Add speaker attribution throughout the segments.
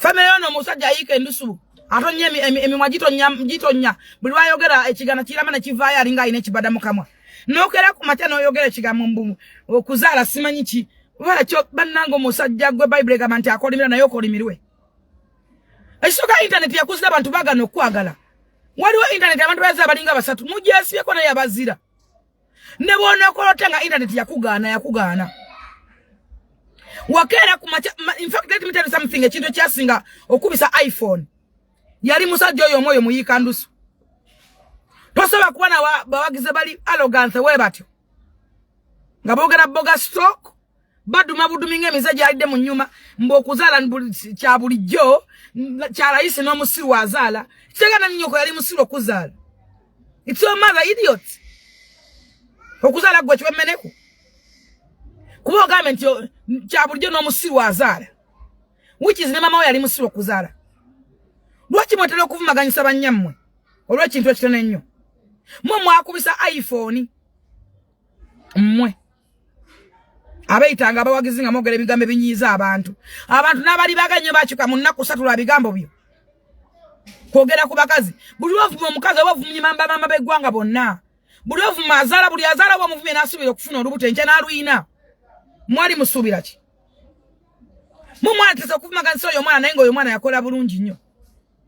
Speaker 1: family ono musajja yike ndusu atonye emimwa jitonya buli wayogera ekigana kirama ne kivaayo alinga ine Ekibada Mukamwa nokera ku matya noyogera ekigambo mbumu okuzaala simanyi ki wacho bannango musajja gwe Bible gamanti akolimira nayo kolimirwe esoka internet yakuzira abantu bagano kwagala waliwo internet abantu baza balinga basatu mujesiye kona yabazira ne bona kolotanga internet yakugana wakera ku matya in fact let me tell you something ekintu kyasinga okubisa iPhone yali musajja oyo moyo muyika ndusu tosoba kuwana bawagize bali arrogance we batyo nga bogera boga stock badu mabuduminga emizaji alide mu nyuma mbokuzala kya bulijjo kya rais no musiru wazala kitegana nyoko yali musiru okuzala it's your mother idiot okuzala gwe kiwemeneko kuba government yo kya bulijjo no musiru wazala which is ne mama we yali musiru okuzala lwaki mwetera okuvumaganyisa banyammwe olw'ekintu ekitone nnyo mwe mwakubisa iPhone mwe abayitanga abawagizi nga mogere bigambo binyiza abantu n'abali baganye bakyuka mu nnaku 3 lwa bigambo byo kwogera ku bakazi buli wavuma omukazi wavumye mamba begwanga bonna buli wavuma azala buli azala wa muvumye nasubira okufuna olubuto enje n'alwina mwali musubira ki mumwana tesa okuvumaganisa oyo mwana naye nga oyo mwana yakola bulungi nnyo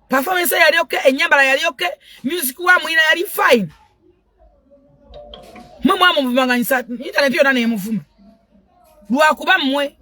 Speaker 1: performance yali okay enyambala yali okay music wa mwina yali fine mumwa muvumaganyisa internet yona ne muvuma lwakuba mmwe